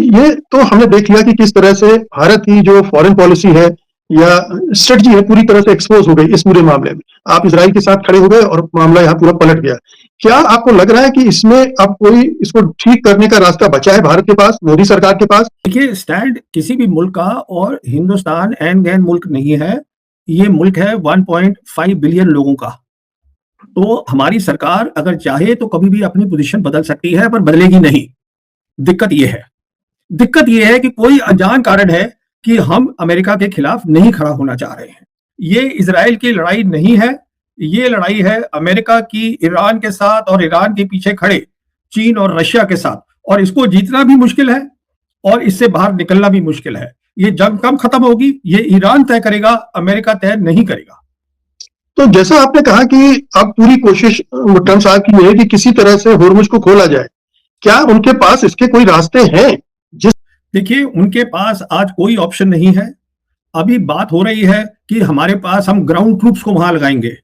ये तो हमने देख लिया कि किस तरह से भारत की जो फॉरेन पॉलिसी है या स्ट्रेटजी है पूरी तरह से एक्सपोज हो गई इस पूरे मामले में। आप इजराइल के साथ खड़े हो गए और मामला यहाँ पूरा पलट गया। क्या आपको लग रहा है कि इसमें अब कोई इसको ठीक करने का रास्ता बचा है भारत के पास, मोदी सरकार के पास? देखिए, स्टैंड किसी भी मुल्क का, और हिंदुस्तान एन गैन मुल्क नहीं है। ये मुल्क है 1.5 बिलियन लोगों का। तो हमारी सरकार अगर चाहे तो कभी भी अपनी पोजीशन बदल सकती है, पर बदलेगी नहीं। दिक्कत ये है कि कोई अनजान कारण है कि हम अमेरिका के खिलाफ नहीं खड़ा होना चाह रहे हैं। ये इजराइल की लड़ाई नहीं है, ये लड़ाई है अमेरिका की ईरान के साथ और ईरान के पीछे खड़े चीन और रशिया के साथ। और इसको जीतना भी मुश्किल है और इससे बाहर निकलना भी मुश्किल है। ये जंग कब खत्म होगी, ये ईरान तय करेगा, अमेरिका तय नहीं करेगा। तो जैसा आपने कहा कि अब पूरी कोशिश ट्रंप साहब की है कि किसी तरह से होर्मुज को खोला जाए, क्या उनके पास इसके कोई रास्ते हैं? देखिए, उनके पास आज कोई ऑप्शन नहीं है। अभी बात हो रही है कि हमारे पास हम ग्राउंड ट्रूप्स को वहां लगाएंगे।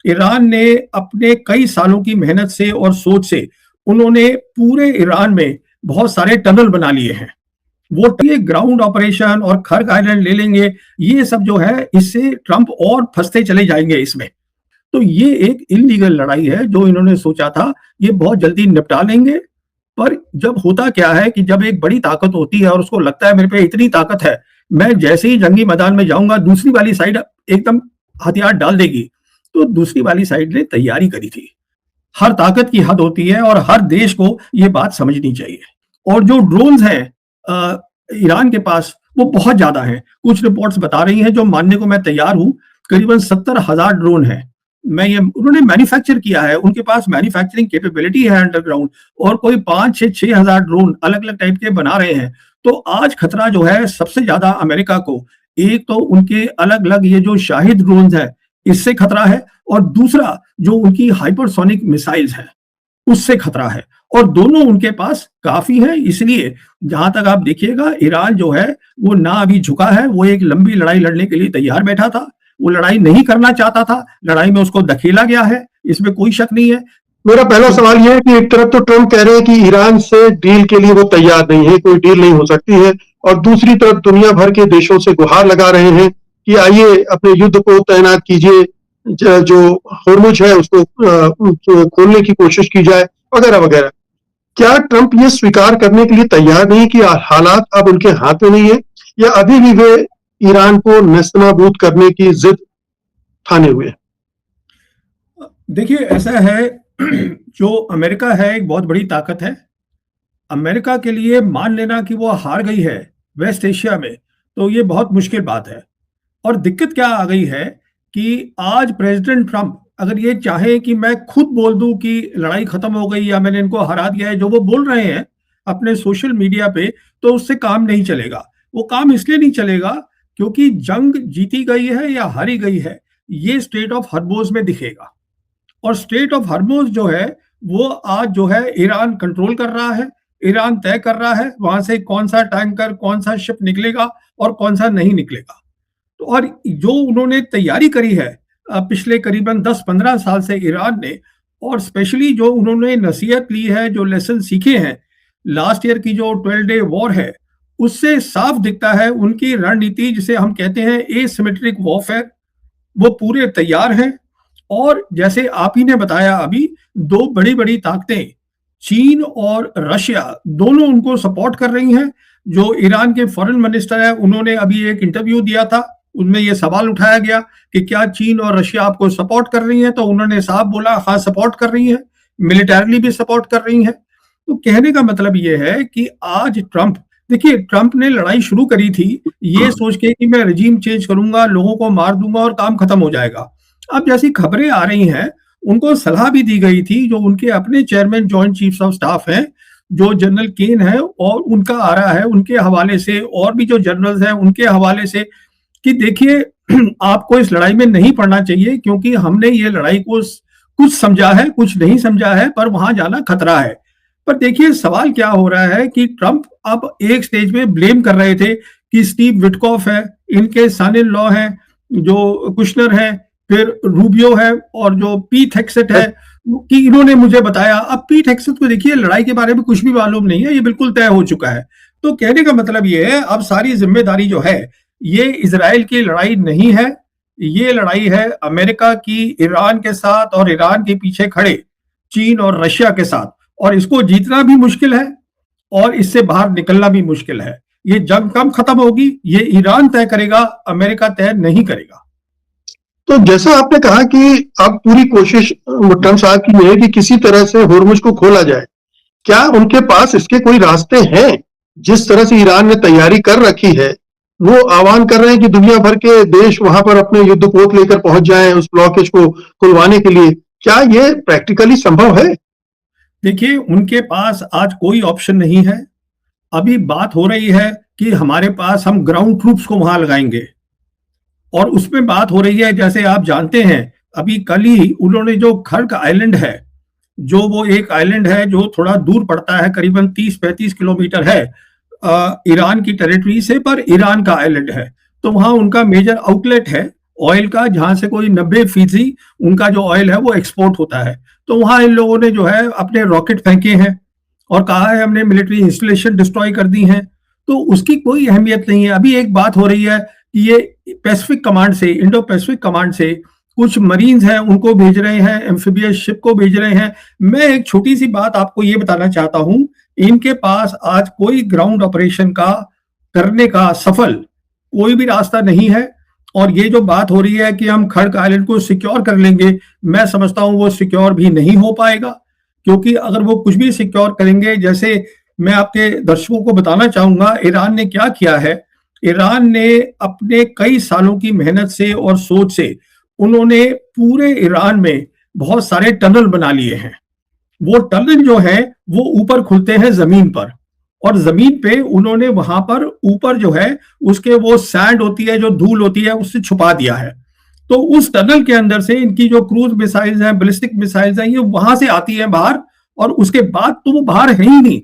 ईरान ने अपने कई सालों की मेहनत से और सोच से उन्होंने पूरे ईरान में बहुत सारे टनल बना लिए हैं। वो ये ग्राउंड ऑपरेशन और खर्ग आइलैंड ले लेंगे, ये सब जो है इससे ट्रंप और फंसते चले जाएंगे इसमें। तो ये एक इलीगल लड़ाई है जो इन्होंने सोचा था ये बहुत जल्दी निपटा लेंगे। पर जब होता क्या है कि जब एक बड़ी ताकत होती है और उसको लगता है मेरे पे इतनी ताकत है, मैं जैसे ही जंगी मैदान में जाऊंगा दूसरी वाली साइड एकदम हथियार डाल देगी। तो दूसरी वाली साइड ने तैयारी करी थी। हर ताकत की हद होती है और हर देश को ये बात समझनी चाहिए। और जो ड्रोन्स हैं ईरान के पास, वो बहुत ज्यादा हैं। कुछ रिपोर्ट्स बता रही हैं, जो मानने को मैं तैयार हूं, करीबन 70,000 ड्रोन है। ये उन्होंने मैन्युफैक्चर किया है, उनके पास मैन्युफैक्चरिंग कैपेबिलिटी है अंडरग्राउंड। और कोई 5-6 हजार ड्रोन अलग अलग टाइप के बना रहे हैं। तो आज खतरा जो है सबसे ज्यादा अमेरिका को, एक तो उनके अलग अलग ये जो शाहिद ड्रोन है इससे खतरा है, और दूसरा जो उनकी हाइपरसोनिक मिसाइल्स हैं उससे खतरा है। और दोनों उनके पास काफी है। इसलिए जहां तक आप देखिएगा, ईरान जो है वो ना अभी झुका है, वो एक लंबी लड़ाई लड़ने के लिए तैयार बैठा था। वो लड़ाई नहीं करना चाहता था, लड़ाई में उसको धकेला गया है, इसमें कोई शक नहीं है। मेरा पहला सवाल यह है कि एक तरफ तो ट्रंप कह रहे हैं कि ईरान से डील के लिए वो तैयार नहीं है, कोई डील नहीं हो सकती है, और दूसरी तरफ दुनिया भर के देशों से गुहार लगा रहे हैं कि आइए अपने युद्ध को तैनात कीजिए, जो होर्मुज है उसको खोलने की कोशिश की जाए, वगैरह वगैरह। क्या ट्रंप ये स्वीकार करने के लिए तैयार नहीं कि हालात अब उनके हाथ में नहीं है, या अभी भी वे ईरान को नेस्तनाबूद करने की जिद ठाने हुए? देखिए, ऐसा है जो अमेरिका है एक बहुत बड़ी ताकत है। अमेरिका के लिए मान लेना कि वो हार गई है वेस्ट एशिया में, तो ये बहुत मुश्किल बात है। और दिक्कत क्या आ गई है कि आज प्रेसिडेंट ट्रंप अगर ये चाहे कि मैं खुद बोल दूं कि लड़ाई खत्म हो गई या मैंने इनको हरा दिया है, जो वो बोल रहे हैं अपने सोशल मीडिया पे, तो उससे काम नहीं चलेगा। वो काम इसलिए नहीं चलेगा क्योंकि जंग जीती गई है या हारी गई है, ये स्ट्रेट ऑफ हॉर्मुज में दिखेगा। और स्ट्रेट ऑफ हॉर्मुज जो है वो आज जो है ईरान कंट्रोल कर रहा है। ईरान तय कर रहा है वहां से कौन सा टैंकर, कौन सा शिप निकलेगा और कौन सा नहीं निकलेगा। तो और जो उन्होंने तैयारी करी है पिछले करीबन 10-15 साल से ईरान ने, और स्पेशली जो उन्होंने नसीहत ली है, जो लेसन सीखे हैं लास्ट ईयर की जो 12 डे वॉर है, उससे साफ दिखता है उनकी रणनीति, जिसे हम कहते हैं एसिमेट्रिक वॉरफेयर, वो पूरे तैयार हैं। और जैसे आप ही ने बताया अभी, दो बड़ी बड़ी ताकतें चीन और रशिया दोनों उनको सपोर्ट कर रही हैं। जो ईरान के फॉरेन मिनिस्टर है, उन्होंने अभी एक इंटरव्यू दिया था, उनमें यह सवाल उठाया गया कि क्या चीन और रशिया आपको सपोर्ट कर रही हैं, तो उन्होंने साफ बोला हाँ सपोर्ट कर रही हैं, मिलिटरली भी सपोर्ट कर रही हैं। तो कहने का मतलब यह है कि आज ट्रंप, देखिए ट्रंप ने लड़ाई शुरू करी थी ये सोच के कि मैं रजीम चेंज करूंगा, लोगों को मार दूंगा और काम खत्म हो जाएगा। अब जैसी खबरें आ रही हैं, उनको सलाह भी दी गई थी, जो उनके अपने chairman joint chiefs of staff हैं, जो जनरल केन है, और उनका आ रहा है उनके हवाले से, और भी जो जनरल्स हैं उनके हवाले से, कि देखिए आपको इस लड़ाई में नहीं पड़ना चाहिए, क्योंकि हमने ये लड़ाई को कुछ समझा है, कुछ नहीं समझा है, पर वहां जाना खतरा है। पर देखिए सवाल क्या हो रहा है कि ट्रंप अब एक स्टेज में ब्लेम कर रहे थे कि स्टीव विटकॉफ है, इनके सन इन लॉ है जो कुशनर है, फिर रूबियो है, और जो पीट हेक्सेट है, कि इन्होंने मुझे बताया। अब पीट हेक्सेट को देखिए लड़ाई के बारे में कुछ भी मालूम नहीं है, ये बिल्कुल तय हो चुका है। तो कहने का मतलब ये है, अब सारी जिम्मेदारी जो है ये इजराइल की लड़ाई नहीं है, ये लड़ाई है अमेरिका की ईरान के साथ और ईरान के पीछे खड़े चीन और रशिया के साथ। और इसको जीतना भी मुश्किल है और इससे बाहर निकलना भी मुश्किल है। ये जंग कब खत्म होगी ये ईरान तय करेगा, अमेरिका तय नहीं करेगा। तो जैसा आपने कहा कि अब पूरी कोशिश ट्रंप साहब की ये है कि किसी तरह से होर्मुज को खोला जाए, क्या उनके पास इसके कोई रास्ते हैं? जिस तरह से ईरान ने तैयारी कर रखी है, वो आह्वान कर रहे हैं कि दुनिया भर के देश वहां पर अपने युद्धपोत लेकर पहुंच जाएं उस ब्लॉकेज को खुलवाने के लिए। क्या ये प्रैक्टिकली संभव है? देखिए, उनके पास आज कोई ऑप्शन नहीं है। अभी बात हो रही है कि हमारे पास हम ग्राउंड ट्रूप्स को वहां लगाएंगे, और उसमें बात हो रही है, जैसे आप जानते हैं, अभी कल ही उन्होंने जो खर्क आइलैंड है, जो वो एक आइलैंड है जो थोड़ा दूर पड़ता है, करीबन 30-35 किलोमीटर है ईरान की टेरिटरी से, पर ईरान का आइलैंड है। तो वहां उनका मेजर आउटलेट है ऑयल का, जहां से कोई 90% उनका जो ऑयल है वो एक्सपोर्ट होता है। तो वहां इन लोगों ने जो है अपने रॉकेट फेंके हैं और कहा है हमने मिलिट्री इंस्टॉलेशन डिस्ट्रॉय कर दी हैं। तो उसकी कोई अहमियत नहीं है। अभी एक बात हो रही है कि ये पैसिफिक कमांड से, इंडो पैसिफिक कमांड से कुछ मरीन्स हैं उनको भेज रहे हैं, एम्फिबियस शिप को भेज रहे हैं। मैं एक छोटी सी बात आपको ये बताना चाहता हूं, इनके पास आज कोई ग्राउंड ऑपरेशन का करने का सफल कोई भी रास्ता नहीं है। और ये जो बात हो रही है कि हम खड़क आइलैंड को सिक्योर कर लेंगे, मैं समझता हूं वो सिक्योर भी नहीं हो पाएगा, क्योंकि अगर वो कुछ भी सिक्योर करेंगे, जैसे मैं आपके दर्शकों को बताना चाहूंगा ईरान ने क्या किया है। ईरान ने अपने कई सालों की मेहनत से और सोच से उन्होंने पूरे ईरान में बहुत सारे टनल बना लिए हैं। वो टनल जो है वो ऊपर खुलते हैं जमीन पर, और जमीन पे उन्होंने वहां पर ऊपर जो है उसके वो सैंड होती है, जो धूल होती है, उससे छुपा दिया है। तो उस टनल के अंदर से इनकी जो क्रूज मिसाइल्स हैं, बैलिस्टिक मिसाइल्स हैं, ये वहां से आती हैं बाहर, और उसके बाद तो वो बाहर है ही नहीं।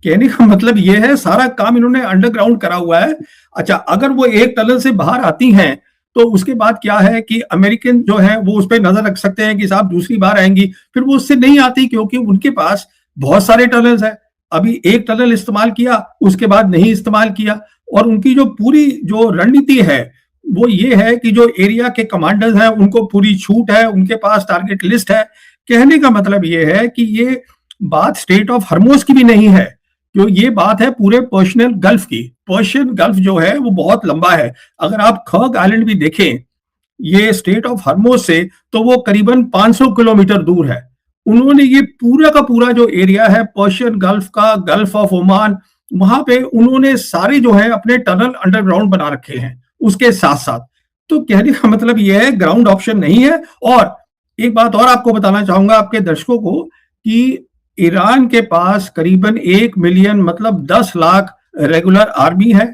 कहने का मतलब ये है सारा काम इन्होंने अंडरग्राउंड करा हुआ है। अच्छा, अगर वो एक टनल से बाहर आती हैं तो उसके बाद क्या है कि अमेरिकन जो है वो उस पर नजर रख सकते हैं कि साहब दूसरी बार आएंगी, फिर वो उससे नहीं आती, क्योंकि उनके पास बहुत सारे टनल्स हैं। अभी एक टनल इस्तेमाल किया, उसके बाद नहीं इस्तेमाल किया। और उनकी जो पूरी जो रणनीति है वो ये है कि जो एरिया के कमांडर्स हैं उनको पूरी छूट है, उनके पास टारगेट लिस्ट है। कहने का मतलब ये है कि ये बात स्टेट ऑफ हर्मोस की भी नहीं है, जो ये बात है पूरे पर्शियन गल्फ की। पर्शियन गल्फ जो है वो बहुत लंबा है। अगर आप खर्क आइलैंड भी देखें ये स्टेट ऑफ हर्मोस से, तो वो करीबन 500 किलोमीटर दूर है। उन्होंने ये पूरा का पूरा जो एरिया है पर्शियन गल्फ का, गल्फ ऑफ ओमान, वहां पे उन्होंने सारे जो है अपने टनल अंडरग्राउंड बना रखे हैं उसके साथ साथ। तो कहने का मतलब ये है ग्राउंड ऑप्शन नहीं है। और एक बात और आपको बताना चाहूंगा आपके दर्शकों को, कि ईरान के पास करीबन 1 मिलियन मतलब 10 लाख रेगुलर आर्मी है,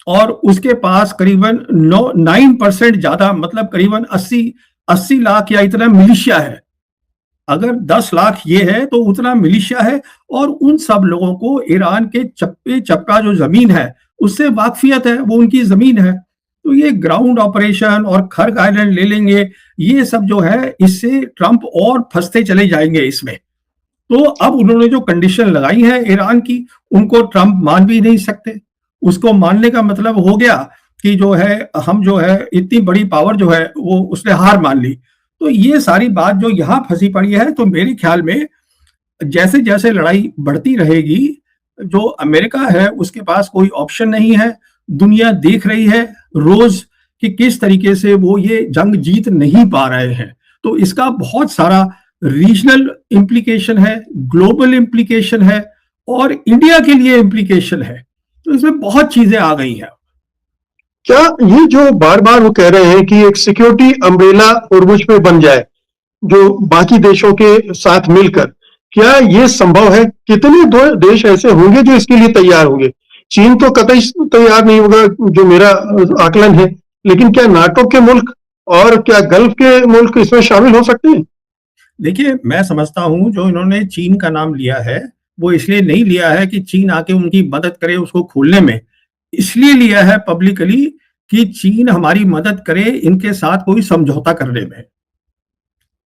और उसके पास करीबन 9% ज्यादा मतलब करीबन 80 लाख या इतना मिलिशिया है। अगर 10 लाख ये है तो उतना मिलिशिया है, और उन सब लोगों को ईरान के चप्पे चप्पा जो जमीन है उससे वाकफियत है, वो उनकी जमीन है। तो ये ग्राउंड ऑपरेशन और खर्क आइलैंड ले लेंगे, ये सब जो है इससे ट्रंप और फंसते चले जाएंगे इसमें। तो अब उन्होंने जो कंडीशन लगाई है ईरान की, उनको ट्रंप मान भी नहीं सकते। उसको मानने का मतलब हो गया कि जो है हम जो है इतनी बड़ी पावर जो है वो उसने हार मान ली। तो ये सारी बात जो यहाँ फंसी पड़ी है, तो मेरे ख्याल में जैसे जैसे लड़ाई बढ़ती रहेगी, जो अमेरिका है उसके पास कोई ऑप्शन नहीं है। दुनिया देख रही है रोज कि किस तरीके से वो ये जंग जीत नहीं पा रहे हैं। तो इसका बहुत सारा रीजनल इम्प्लीकेशन है, ग्लोबल इम्प्लीकेशन है, और इंडिया के लिए इम्प्लीकेशन है। तो इसमें बहुत चीजें आ गई हैं। क्या ये जो बार बार वो कह रहे हैं कि एक सिक्योरिटी अम्ब्रेला होर्मुज पे बन जाए जो बाकी देशों के साथ मिलकर, क्या ये संभव है? कितने देश ऐसे होंगे जो इसके लिए तैयार होंगे? चीन तो कतई तैयार नहीं होगा जो मेरा आकलन है, लेकिन क्या नाटो के मुल्क और क्या गल्फ के मुल्क इसमें शामिल हो सकते हैं? देखिए, मैं समझता हूं जो इन्होंने चीन का नाम लिया है वो इसलिए नहीं लिया है कि चीन आके उनकी मदद करे उसको खोलने में, इसलिए लिया है पब्लिकली कि चीन हमारी मदद करे इनके साथ कोई समझौता करने में।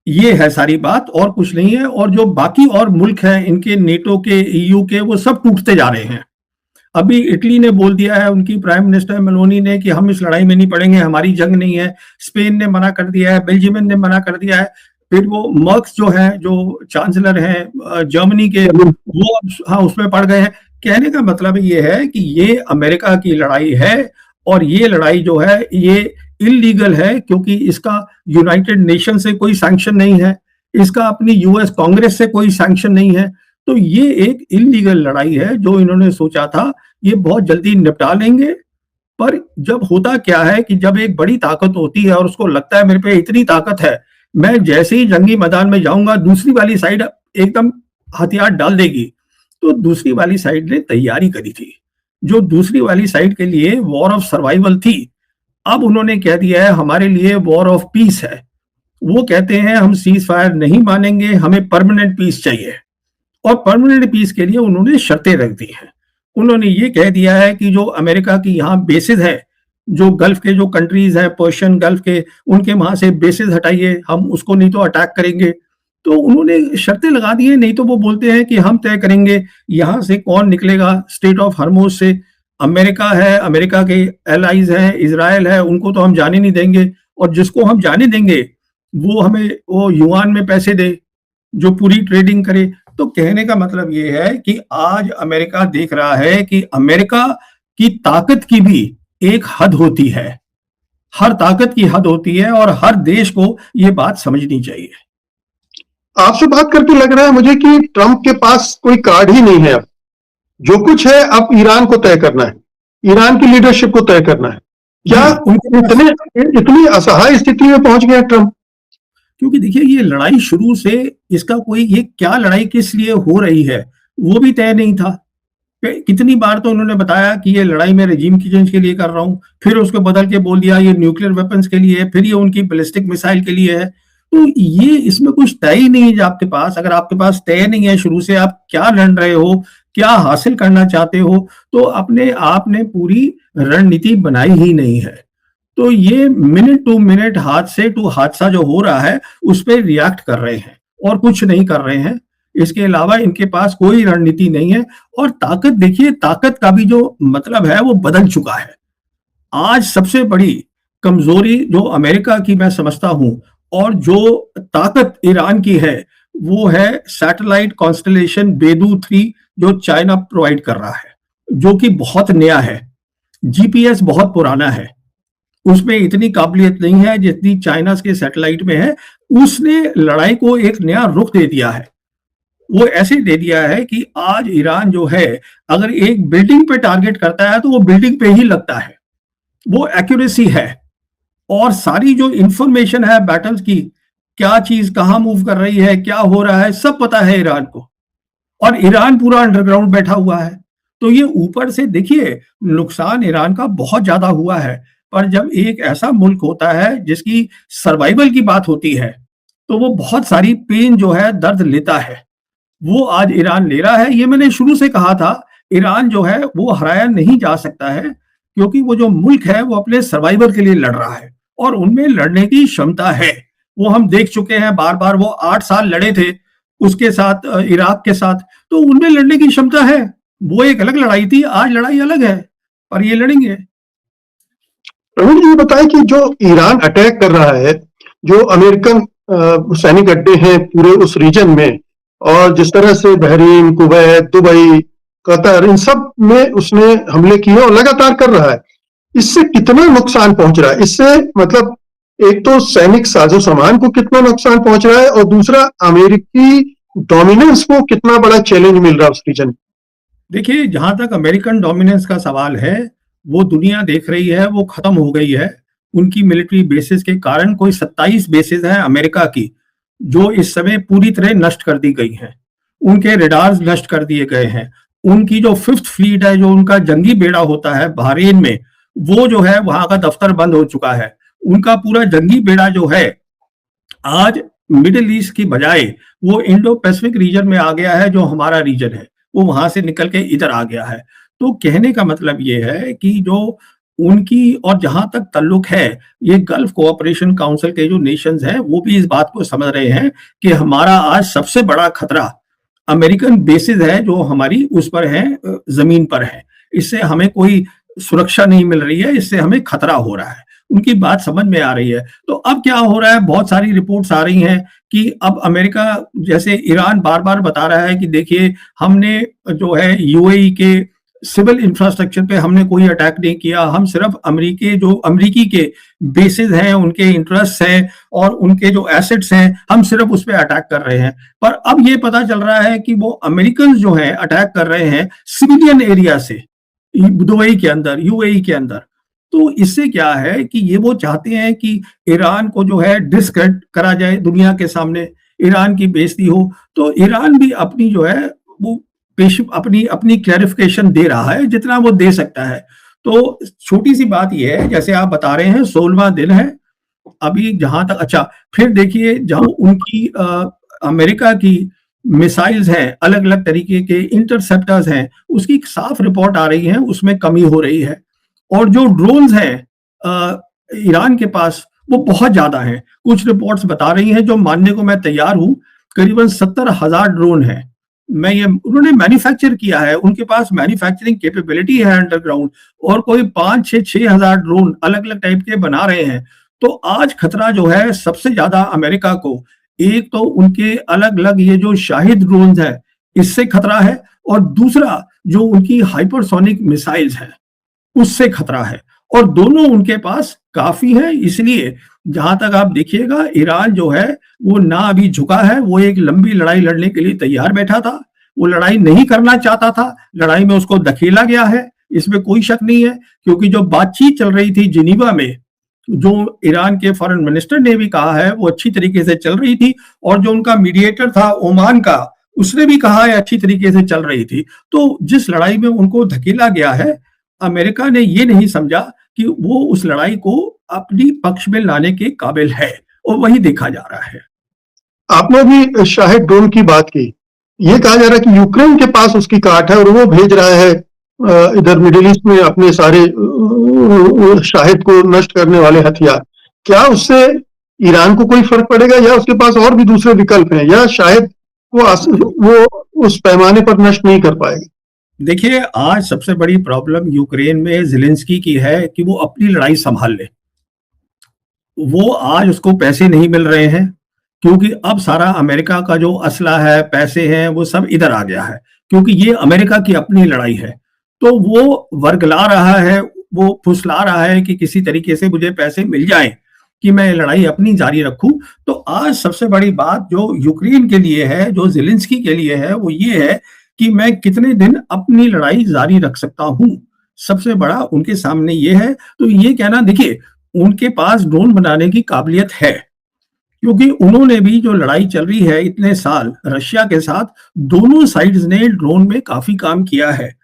ये है सारी बात, और कुछ नहीं है। और जो बाकी और मुल्क हैं इनके नेटो के, ईयू के, वो सब टूटते जा रहे हैं। अभी इटली ने बोल दिया है, उनकी प्राइम मिनिस्टर मेलोनी ने, कि हम इस लड़ाई में नहीं पड़ेंगे, हमारी जंग नहीं है। स्पेन ने मना कर दिया है, बेल्जियम ने मना कर दिया है। फिर वो मर्क्स जो है, जो चांसलर हैं जर्मनी के, वो हाँ उसमें पड़ गए हैं। कहने का मतलब ये है कि ये अमेरिका की लड़ाई है, और ये लड़ाई जो है ये इलीगल है, क्योंकि इसका यूनाइटेड नेशन से कोई सैंक्शन नहीं है, इसका अपनी यूएस कांग्रेस से कोई सैंक्शन नहीं है। तो ये एक इलीगल लड़ाई है जो इन्होंने सोचा था ये बहुत जल्दी निपटा लेंगे। पर जब होता क्या है कि जब एक बड़ी ताकत होती है और उसको लगता है मेरे पे इतनी ताकत है, मैं जैसे ही जंगी मैदान में जाऊंगा दूसरी वाली साइड एकदम हथियार डाल देगी। तो दूसरी वाली साइड ने तैयारी करी थी, जो दूसरी वाली साइड के लिए वॉर ऑफ सर्वाइवल थी, अब उन्होंने कह दिया है हमारे लिए वॉर ऑफ पीस है। वो कहते हैं हम सीज फायर नहीं मानेंगे, हमें परमानेंट पीस चाहिए। और परमानेंट पीस के लिए उन्होंने शर्तें रख दी हैं। उन्होंने ये कह दिया है कि जो अमेरिका की यहाँ बेसिस है, जो गल्फ के जो कंट्रीज हैं, पर्शियन गल्फ के, उनके वहां से बेसिस हटाइए, हम उसको नहीं तो अटैक करेंगे। तो उन्होंने शर्तें लगा दी है। नहीं तो वो बोलते हैं कि हम तय करेंगे यहाँ से कौन निकलेगा स्टेट ऑफ हरमोज से। अमेरिका है, अमेरिका के एलाइज हैं, इजराइल है, उनको तो हम जाने नहीं देंगे, और जिसको हम जाने देंगे वो हमें वो युआन में पैसे दे, जो पूरी ट्रेडिंग करे। तो कहने का मतलब ये है कि आज अमेरिका देख रहा है कि अमेरिका की ताकत की भी एक हद होती है, हर ताकत की हद होती है, और हर देश को ये बात समझनी चाहिए। आपसे बात करके लग रहा है मुझे कि ट्रंप के पास कोई कार्ड ही नहीं है। अब जो कुछ है अब ईरान को तय करना है, ईरान की लीडरशिप को तय करना है। क्या इतनी असहाय स्थिति में पहुंच गया ट्रंप? क्योंकि देखिए ये लड़ाई शुरू से, इसका कोई ये क्या लड़ाई किस लिए हो रही है वो भी तय नहीं था। कितनी बार तो उन्होंने बताया कि ये लड़ाई मैं रेजिम की चेंज के लिए कर रहा हूं, फिर उसको बदल के बोल दिया ये न्यूक्लियर वेपन्स के लिए है, फिर ये उनकी बैलिस्टिक मिसाइल के लिए है। तो ये इसमें कुछ तय ही नहीं है आपके पास। अगर आपके पास तय नहीं है शुरू से आप क्या लड़ रहे हो, क्या हासिल करना चाहते हो, तो अपने आपने पूरी रणनीति बनाई ही नहीं है। तो ये मिनट टू मिनट, हादसे टू हादसा जो हो रहा है उस पर रिएक्ट कर रहे हैं और कुछ नहीं कर रहे हैं। इसके अलावा इनके पास कोई रणनीति नहीं है। और ताकत, देखिए ताकत का भी जो मतलब है वो बदल चुका है। आज सबसे बड़ी कमजोरी जो अमेरिका की मैं समझता हूं, और जो ताकत ईरान की है, वो है सैटेलाइट कॉन्स्टलेशन बेदू 3 जो चाइना प्रोवाइड कर रहा है, जो कि बहुत नया है। जीपीएस बहुत पुराना है, उसमें इतनी काबिलियत नहीं है जितनी चाइना के सैटेलाइट में है। उसने लड़ाई को एक नया रुख दे दिया है। वो ऐसे दे दिया है कि आज ईरान जो है अगर एक बिल्डिंग पे टारगेट करता है तो वो बिल्डिंग पे ही लगता है। वो एक्यूरेसी है, और सारी जो इंफॉर्मेशन है बैटल्स की, क्या चीज कहां मूव कर रही है, क्या हो रहा है, सब पता है ईरान को। और ईरान पूरा अंडरग्राउंड बैठा हुआ है। तो ये ऊपर से देखिए नुकसान ईरान का बहुत ज्यादा हुआ है। पर जब एक ऐसा मुल्क होता है जिसकी सर्वाइवल की बात होती है, तो वो बहुत सारी पेन जो है, दर्द लेता है। वो आज ईरान ले रहा है। ये मैंने शुरू से कहा था, ईरान जो है वो हराया नहीं जा सकता है, क्योंकि वो जो मुल्क है वो अपने सर्वाइवल के लिए लड़ रहा है, और उनमें लड़ने की क्षमता है। वो हम देख चुके हैं बार बार। वो 8 साल लड़े थे उसके साथ, इराक के साथ, तो उनमें लड़ने की क्षमता है। वो एक अलग लड़ाई थी, आज लड़ाई अलग है, पर ये लड़ेंगे। प्रवीण जी बताएं कि जो ईरान अटैक कर रहा है, जो अमेरिकन सैनिक अड्डे हैं पूरे उस रीजन में, और जिस तरह से बहरीन, कुवैत, दुबई, कतर, इन सब में उसने हमले किए और लगातार कर रहा है, इससे कितना नुकसान पहुंच रहा है? इससे मतलब एक तो सैनिक साजो सामान को कितना नुकसान पहुंच रहा है, और दूसरा अमेरिकी डोमिनेंस को कितना बड़ा चैलेंज मिल रहा है उस रीजन में? देखिए जहां तक अमेरिकन डोमिनेंस का सवाल है, वो दुनिया देख रही है, वो खत्म हो गई है। उनकी मिलिट्री बेसिस के कारण कोई 27 बेसिस हैं अमेरिका की, जो इस समय पूरी तरह नष्ट कर दी गई हैं। उनके रेडार्स नष्ट कर दिए गए हैं। उनकी जो 5th फ्लीट है, जो उनका जंगी बेड़ा होता है बहरीन में, वो जो है वहां का दफ्तर बंद हो चुका है। उनका पूरा जंगी बेड़ा जो है आज मिडिल ईस्ट की बजाय वो इंडो पैसिफिक रीजन में आ गया है, जो हमारा रीजन है, वो वहां से निकल के इधर आ गया है। तो कहने का मतलब ये है कि जो उनकी, और जहां तक ताल्लुक है, ये गल्फ कोऑपरेशन काउंसिल के जो नेशंस हैं वो भी इस बात को समझ रहे हैं कि हमारा आज सबसे बड़ा खतरा अमेरिकन बेसिस है, जो हमारी उस पर है, जमीन पर है। इससे हमें कोई सुरक्षा नहीं मिल रही है, इससे हमें खतरा हो रहा है। उनकी बात समझ में आ रही है। तो अब क्या हो रहा है, बहुत सारी रिपोर्ट्स आ रही हैं कि अब अमेरिका, जैसे ईरान बार-बार बता रहा है कि देखिए हमने जो है यूएई के सिविल इंफ्रास्ट्रक्चर पे हमने कोई अटैक नहीं किया, हम सिर्फ अमेरिकी के बेसेस हैं, उनके इंटरेस्ट हैं और उनके जो एसेट्स हैं, हम सिर्फ उस पे अटैक कर रहे हैं। पर अब ये पता चल रहा है कि वो अमेरिकन जो हैं अटैक कर रहे हैं सिविलियन एरिया से, दुबई के अंदर, यूएई के अंदर। तो इससे क्या है कि ये वो चाहते हैं कि ईरान को जो है डिस्क्रेडिट करा जाए दुनिया के सामने, ईरान की बेइज्जती हो। तो ईरान भी अपनी जो है वो पेश अपनी अपनी क्लैरिफिकेशन दे रहा है जितना वो दे सकता है। तो छोटी सी बात ये है, जैसे आप बता रहे हैं 16वां दिन है अभी जहां तक। अच्छा, फिर देखिए जहां उनकी अमेरिका की मिसाइल्स हैं, अलग अलग तरीके के इंटरसेप्टर्स हैं, उसकी साफ रिपोर्ट आ रही है, उसमें कमी हो रही है। और जो ड्रोन्स हैं ईरान के पास, वो बहुत ज्यादा हैं। कुछ रिपोर्ट्स बता रही हैं, जो मानने को मैं तैयार हूं, करीबन 70,000 ड्रोन हैं। उन्होंने मैन्युफैक्चर किया है, उनके पास मैन्युफैक्चरिंग कैपेबिलिटी है अंडरग्राउंड, और कोई 5-6 ड्रोन अलग अलग टाइप के बना रहे हैं। तो आज खतरा जो है सबसे ज्यादा अमेरिका को, एक तो उनके अलग अलग ये जो शाहिद ड्रोन है इससे खतरा है, और दूसरा जो उनकी हाइपरसोनिक मिसाइल्स हैं उससे खतरा है। और दोनों उनके पास काफी है। इसलिए जहां तक आप देखिएगा, ईरान जो है वो ना अभी झुका है, वो एक लंबी लड़ाई लड़ने के लिए तैयार बैठा था। वो लड़ाई नहीं करना चाहता था, लड़ाई में उसको धकेला गया है, इसमें कोई शक नहीं है। क्योंकि जो बातचीत चल रही थी जिनीवा में, जो ईरान के फॉरेन मिनिस्टर ने भी कहा है, वो अच्छी तरीके से चल रही थी। और जो उनका मीडिएटर था ओमान का, उसने भी कहा है अच्छी तरीके से चल रही थी। तो जिस लड़ाई में उनको धकेला गया है, अमेरिका ने ये नहीं समझा कि वो उस लड़ाई को अपनी पक्ष में लाने के काबिल है, और वही देखा जा रहा है। आपने भी शाहिद ड्रोन की बात की। ये कहा जा रहा है कि यूक्रेन के पास उसकी काट है और वो भेज रहा है इधर मिडिल ईस्ट में अपने सारे शाहिद को नष्ट करने वाले हथियार। क्या उससे ईरान को कोई फर्क पड़ेगा, या उसके पास और भी दूसरे विकल्प हैं, या शायद वो उस पैमाने पर नष्ट नहीं कर पाएगा? देखिए, आज सबसे बड़ी प्रॉब्लम यूक्रेन में ज़ेलेंस्की की है कि वो अपनी लड़ाई संभाल ले। वो आज उसको पैसे नहीं मिल रहे हैं, क्योंकि अब सारा अमेरिका का जो असला है, पैसे हैं, वो सब इधर आ गया है, क्योंकि ये अमेरिका की अपनी लड़ाई है। तो वो वर्गला रहा है, वो फुसला रहा है कि किसी तरीके से मुझे पैसे मिल जाएं कि मैं लड़ाई अपनी जारी रखूं। तो आज सबसे बड़ी बात जो यूक्रेन के लिए है, जो ज़ेलेंस्की के लिए है, वो ये है कि मैं कितने दिन अपनी लड़ाई जारी रख सकता हूं। सबसे बड़ा उनके सामने ये है। तो ये कहना, देखिए, उनके पास ड्रोन बनाने की काबिलियत है, क्योंकि उन्होंने भी जो लड़ाई चल रही है इतने साल रशिया के साथ, दोनों साइड्स ने ड्रोन में काफी काम किया है।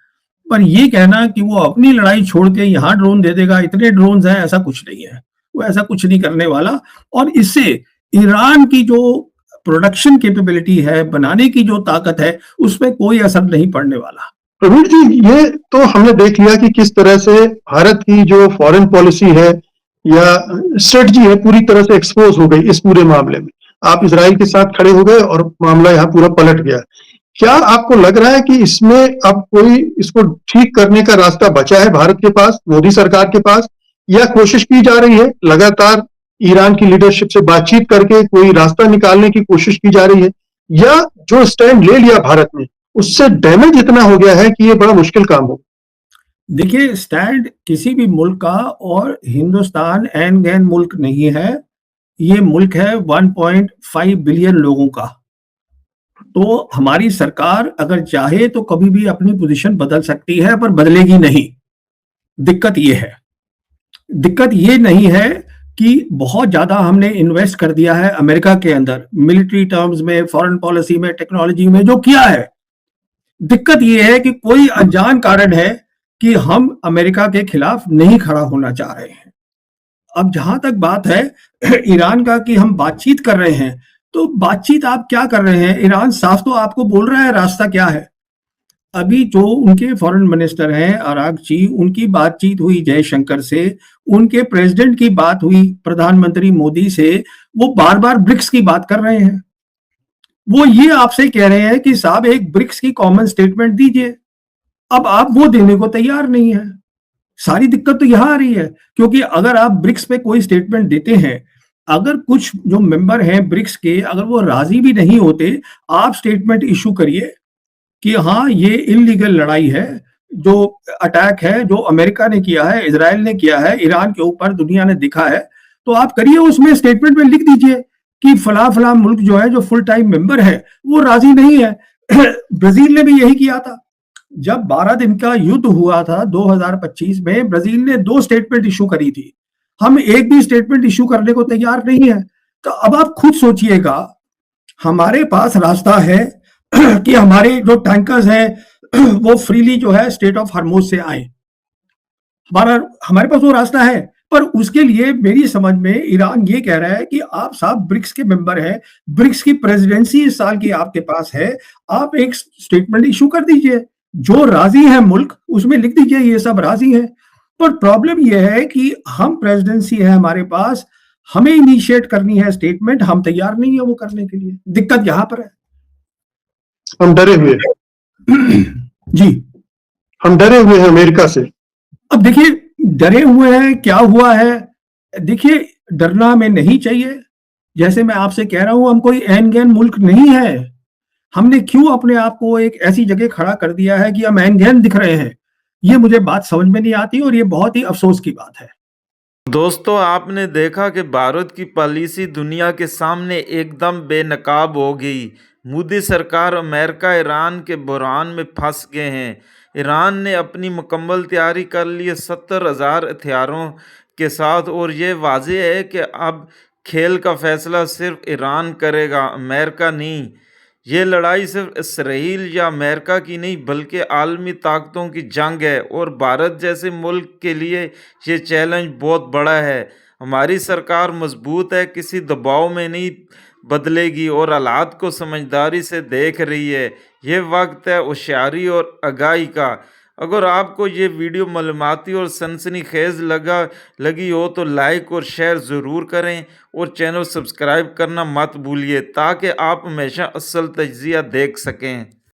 पर ये कहना कि वो अपनी लड़ाई छोड़ के यहाँ ड्रोन दे देगा, इतने ड्रोन हैं, ऐसा कुछ नहीं है। वो ऐसा कुछ नहीं करने वाला। और इससे ईरान की जो प्रोडक्शन कैपेबिलिटी है, बनाने की जो ताकत है, उसमें कोई असर नहीं पड़ने वाला। प्रवीण जी, ये तो हमने देख लिया कि किस तरह से भारत की जो फॉरेन पॉलिसी है या स्ट्रेटजी है पूरी तरह से एक्सपोज हो गई इस पूरे मामले में। आप इजराइल के साथ खड़े हो गए और मामला यहाँ पूरा पलट गया। क्या आपको लग रहा है कि इसमें अब कोई इसको ठीक करने का रास्ता बचा है भारत के पास, मोदी सरकार के पास, या कोशिश की जा रही है लगातार ईरान की लीडरशिप से बातचीत करके कोई रास्ता निकालने की कोशिश की जा रही है, या जो स्टैंड ले लिया भारत ने उससे डैमेज इतना हो गया है कि ये बड़ा मुश्किल काम हो? देखिए, स्टैंड किसी भी मुल्क का, और हिंदुस्तान एन गैन मुल्क नहीं है, ये मुल्क है 1.5 बिलियन लोगों का। तो हमारी सरकार अगर चाहे तो कभी भी अपनी पोजीशन बदल सकती है, पर बदलेगी नहीं। दिक्कत ये है, दिक्कत ये नहीं है कि बहुत ज्यादा हमने इन्वेस्ट कर दिया है अमेरिका के अंदर, मिलिट्री टर्म्स में, फॉरेन पॉलिसी में, टेक्नोलॉजी में जो किया है। दिक्कत ये है कि कोई अनजान कारण है कि हम अमेरिका के खिलाफ नहीं खड़ा होना चाह रहे हैं। अब जहां तक बात है ईरान का कि हम बातचीत कर रहे हैं, तो बातचीत आप क्या कर रहे हैं? ईरान साफ तो आपको बोल रहा है रास्ता क्या है। अभी जो उनके फॉरेन मिनिस्टर हैं अरागची, उनकी बातचीत हुई जयशंकर से, उनके प्रेसिडेंट की बात हुई प्रधानमंत्री मोदी से, वो बार बार ब्रिक्स की बात कर रहे हैं। वो ये आपसे कह रहे हैं कि साहब एक ब्रिक्स की कॉमन स्टेटमेंट दीजिए। अब आप वो देने को तैयार नहीं है। सारी दिक्कत तो यहाँ आ रही है, क्योंकि अगर आप ब्रिक्स पे कोई स्टेटमेंट देते हैं, अगर कुछ जो मेंबर हैं ब्रिक्स के, अगर वो राजी भी नहीं होते, आप स्टेटमेंट इशू करिए कि हाँ, ये इल्लीगल लड़ाई है, जो अटैक है, जो अमेरिका ने किया है, इज़राइल ने किया है, ईरान के ऊपर दुनिया ने देखा है, तो आप करिए, उसमें स्टेटमेंट में लिख दीजिए कि फला-फला मुल्क जो है, जो फुल टाइम मेंबर है, वो राजी नहीं है। ब्राज़ील ने भी यही किया था। जब 12 दिन का युद्ध हुआ था 2025 में, ब्राज़ील ने 2 स्टेटमेंट इश्यू करी थी। हम एक भी स्टेटमेंट इश्यू करने को तैयार नहीं है। तो अब आप खुद सोचिएगा, हमारे पास रास्ता है कि हमारे जो टैंकर्स हैं वो फ्रीली जो है स्ट्रेट ऑफ हॉर्मुज़ से आएँ। हमारे पास वो रास्ता है, पर उसके लिए मेरी समझ में ईरान ये कह रहा है कि आप साहब ब्रिक्स के मेंबर हैं, ब्रिक्स की प्रेसिडेंसी इस साल की आपके पास है, आप एक स्टेटमेंट इश्यू कर दीजिए। जो राज़ी है मुल्क, उसमें लिख दीजिए ये सब राज़ी हैं। पर प्रॉब्लम ये है कि हम प्रेसिडेंसी है हमारे पास, हमें इनिशिएट करनी है स्टेटमेंट, हम तैयार नहीं है वो करने के लिए। दिक्कत यहाँ पर है। हम डरे हुए हैं। जी। हम डरे हुए हैं अमेरिका से। अब देखिए, डरे हुए हैं, क्या हुआ है? देखिए, डरना हमें नहीं चाहिए। जैसे मैं आपसे कह रहा हूँ, हम कोई ऐन-गैन मुल्क नहीं है। हमने क्यों अपने आप को एक ऐसी जगह खड़ा कर दिया है कि हम ऐन-गैन दिख रहे हैं? ये मुझे बात समझ में नहीं आती और ये बहुत ही अफ़सोस की बात है। दोस्तों, आपने देखा कि भारत की पॉलिसी दुनिया के सामने एकदम बेनकाब हो गई। मोदी सरकार अमेरिका ईरान के बुहरान में फंस गए हैं। ईरान ने अपनी मुकम्मल तैयारी कर ली है 70,000 हथियारों के साथ, और ये वाज़ेह है कि अब खेल का फैसला सिर्फ ईरान करेगा, अमेरिका नहीं। ये लड़ाई सिर्फ इसराइल या अमेरिका की नहीं बल्कि आलमी ताकतों की जंग है, और भारत जैसे मुल्क के लिए ये चैलेंज बहुत बड़ा है। हमारी सरकार मजबूत है, किसी दबाव में नहीं बदलेगी और हालात को समझदारी से देख रही है। ये वक्त है होशियारी और आगाही का। अगर आपको ये वीडियो मालूमाती और सनसनीखेज लगी हो तो लाइक और शेयर ज़रूर करें, और चैनल सब्सक्राइब करना मत भूलिए ताकि आप हमेशा असल तजिया देख सकें।